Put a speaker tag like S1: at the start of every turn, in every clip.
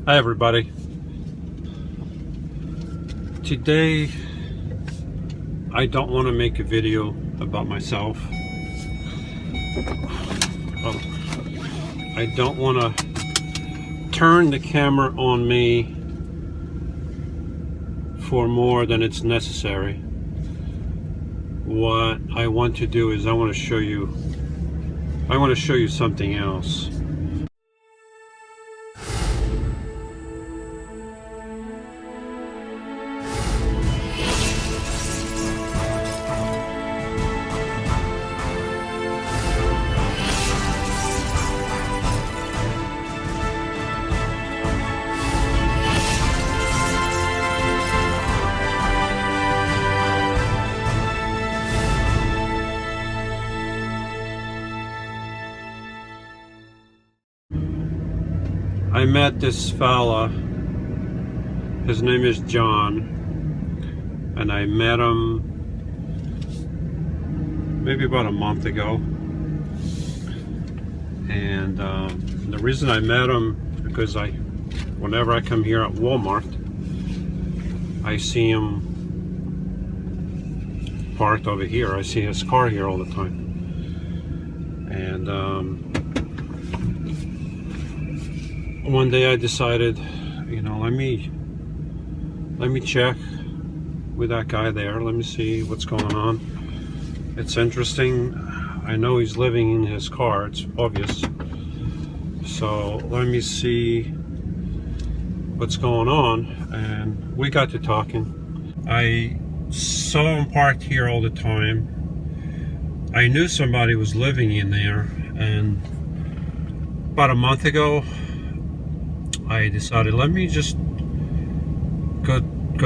S1: Hi everybody. Today I don't want to make a video about myself. Well, I don't want to turn the camera on me for more than it's necessary. What I want to do is I want to show you something else. I met this fella, his name is John, and I met him maybe about a month ago. And the reason I met him is because whenever I come here at Walmart, I see him parked over here. I see his car here all the time. And one day I decided, let me check with that guy there. Let me see what's going on. It's interesting. I know he's living in his car, it's obvious. So let me see what's going on. And we got to talking. I saw him parked here all the time. I knew somebody was living in there, and about a month ago I decided, let me just go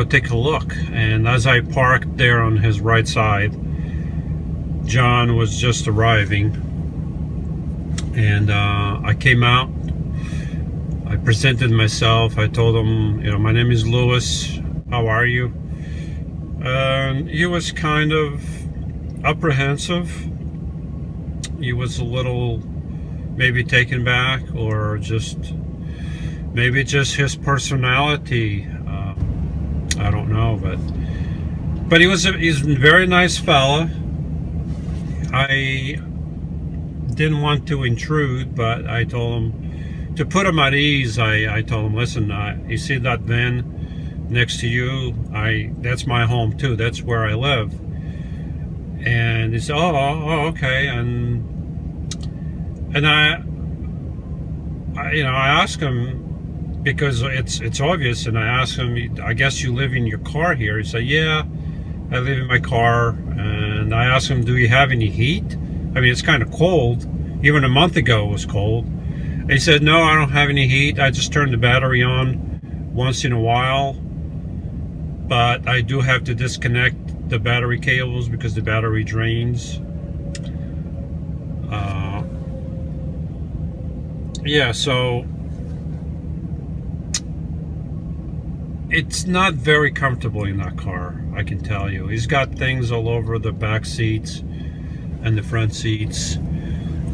S1: take a look. And as I parked there on his right side, John was just arriving, and I came out. I presented myself. I told him, my name is Lewis. How are you? And he was kind of apprehensive. He was a little maybe taken back, or maybe just his personality. I don't know, but he's a very nice fella. I didn't want to intrude, but I told him, to put him at ease, I told him, listen, you see that van next to you? That's my home too. That's where I live. And he said, oh, okay. And I asked him, because it's obvious, and I asked him, I guess you live in your car here? He said, yeah, I live in my car. And I asked him, do you have any heat? I mean, it's kind of cold. Even a month ago it was cold. And he said, no, I don't have any heat. I just turn the battery on once in a while. But I do have to disconnect the battery cables because the battery drains. Yeah, so it's not very comfortable in that car, I can tell you. He's got things all over the back seats and the front seats.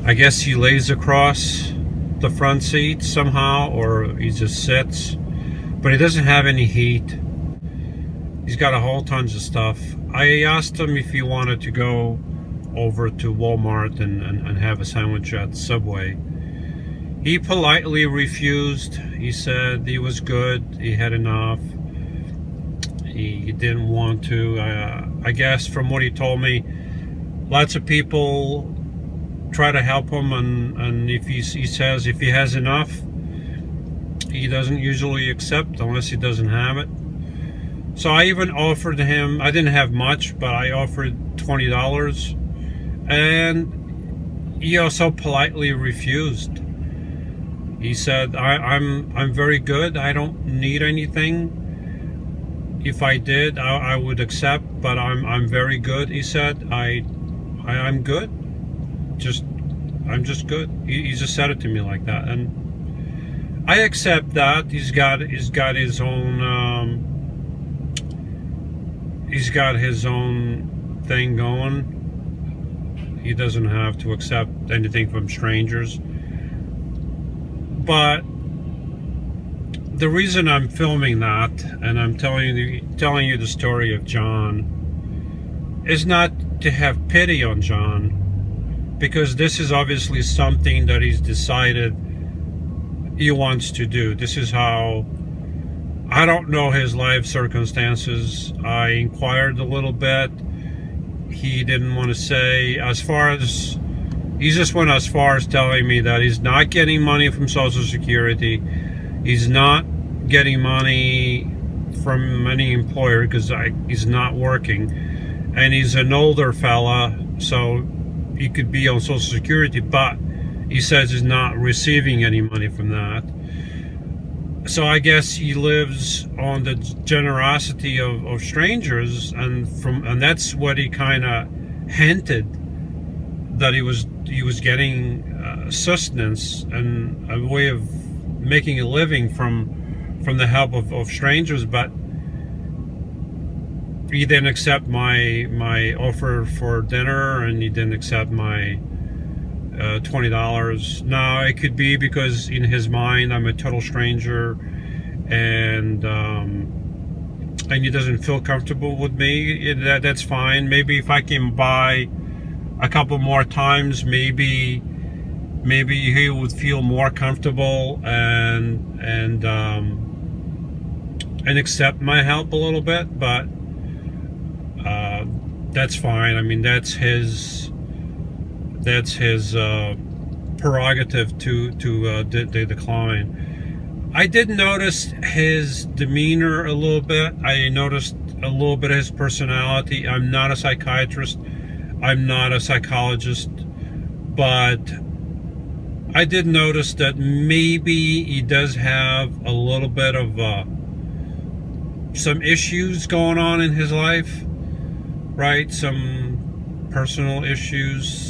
S1: I guess he lays across the front seat somehow, or he just sits. But he doesn't have any heat. He's got a whole tons of stuff. I asked him if he wanted to go over to Walmart and have a sandwich at Subway. He politely refused. He said he was good, he had enough. He didn't want to. I guess from what he told me, lots of people try to help him, and if he says if he has enough, he doesn't usually accept unless he doesn't have it. So I even offered him, I didn't have much, but I offered $20, and he also politely refused. He said, I'm very good. I don't need anything. If I did, I would accept, but I'm very good. He said, I'm good. I'm just good. He just said it to me like that, and I accept that. He's got his own thing going. He doesn't have to accept anything from strangers. But the reason I'm filming that, and I'm telling you the story of John, is not to have pity on John, because this is obviously something that he's decided he wants to do. This is how, I don't know his life circumstances. I inquired a little bit. He didn't want to say, as far as, he just went as far as telling me that he's not getting money from Social Security. He's not getting money from any employer because he's not working. And he's an older fella, so he could be on Social Security, but he says he's not receiving any money from that. So I guess he lives on the generosity of strangers, and that's what he kind of hinted, that he was getting sustenance and a way of making a living from the help of strangers. But he didn't accept my offer for dinner, and he didn't accept my $20. Now it could be because in his mind I'm a total stranger, and he doesn't feel comfortable with me. That's fine. Maybe if I can buy a couple more times, maybe he would feel more comfortable and accept my help a little bit. But that's fine. I mean, that's his prerogative to decline. I did notice his demeanor a little bit. I noticed a little bit of his personality. I'm not a psychiatrist. I'm not a psychologist, but I did notice that maybe he does have a little bit of some issues going on in his life, right? Some personal issues.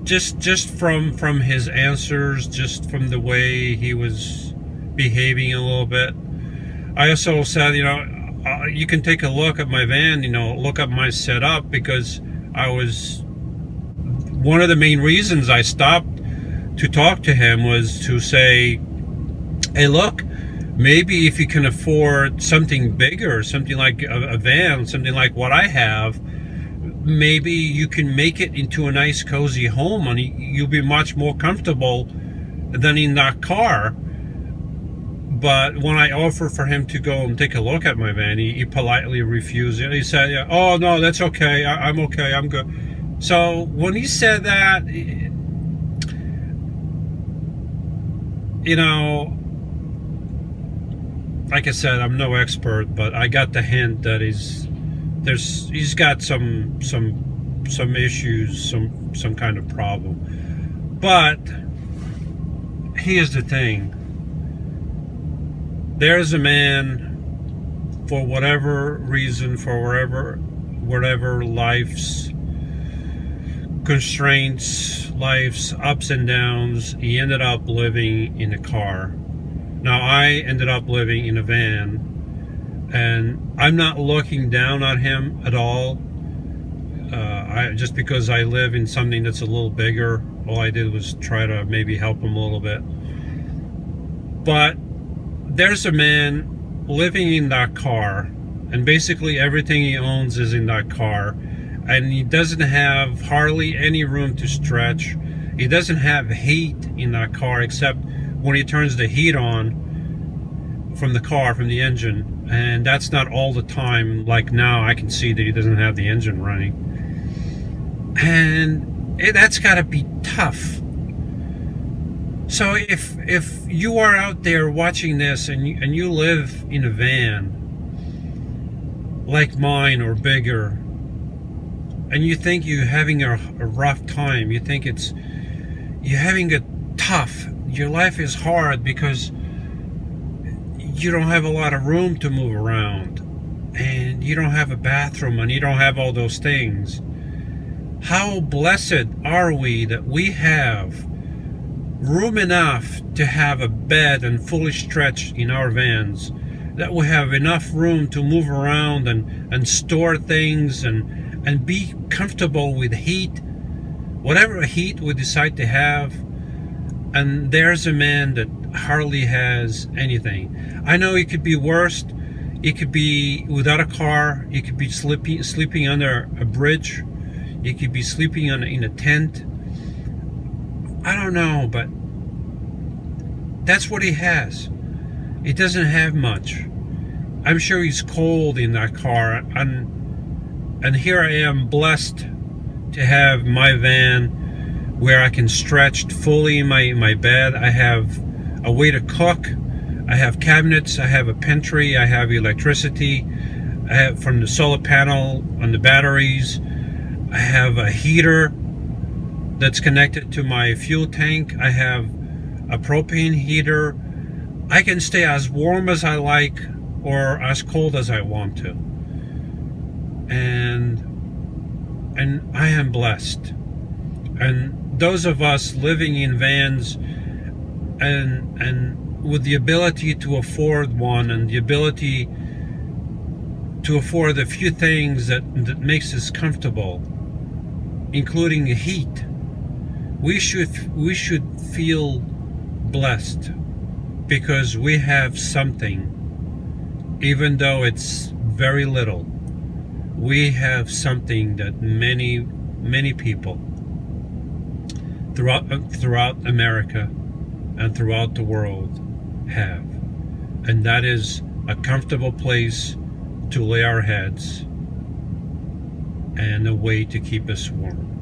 S1: Just from his answers, just from the way he was behaving a little bit. I also said, you can take a look at my van, look at my setup, because one of the main reasons I stopped to talk to him was to say, hey, look, maybe if you can afford something bigger, something like a van, something like what I have, maybe you can make it into a nice cozy home, and you'll be much more comfortable than in that car. But when I offered for him to go and take a look at my van, he politely refused it. He said, oh no, that's okay, I'm okay, I'm good. So when he said that, like I said, I'm no expert, but I got the hint that he's got some issues, some kind of problem. But here's the thing. There's a man, for whatever reason, for whatever life's constraints, life's ups and downs, he ended up living in a car. Now I ended up living in a van. And I'm not looking down on him at all. Just because I live in something that's a little bigger, all I did was try to maybe help him a little bit. But there's a man living in that car, and basically everything he owns is in that car, and he doesn't have hardly any room to stretch. He doesn't have heat in that car, except when he turns the heat on from the car, from the engine. And that's not all the time. Like now I can see that he doesn't have the engine running, and that's got to be tough. So if you are out there watching this and you live in a van like mine or bigger, and you think you're having a rough time, you think you're having it tough, your life is hard because you don't have a lot of room to move around, and you don't have a bathroom, and you don't have all those things. How blessed are we that we have room enough to have a bed and fully stretched in our vans, that we have enough room to move around and store things and be comfortable with heat, whatever heat we decide to have. And there's a man that hardly has anything. I know it could be worse. It could be without a car. It could be sleeping under a bridge. It could be sleeping in a tent. I don't know, but that's what he has. He doesn't have much. I'm sure he's cold in that car. And here I am, blessed to have my van where I can stretch fully in my bed. I have a way to cook. I have cabinets. I have a pantry. I have electricity. I have from the solar panel on the batteries. I have a heater that's connected to my fuel tank. I have a propane heater. I can stay as warm as I like or as cold as I want to. And I am blessed. And those of us living in vans and with the ability to afford one and the ability to afford a few things that makes us comfortable, including heat, we should feel blessed because we have something, even though it's very little. We have something that many people throughout America and throughout the world have, and that is a comfortable place to lay our heads and a way to keep us warm.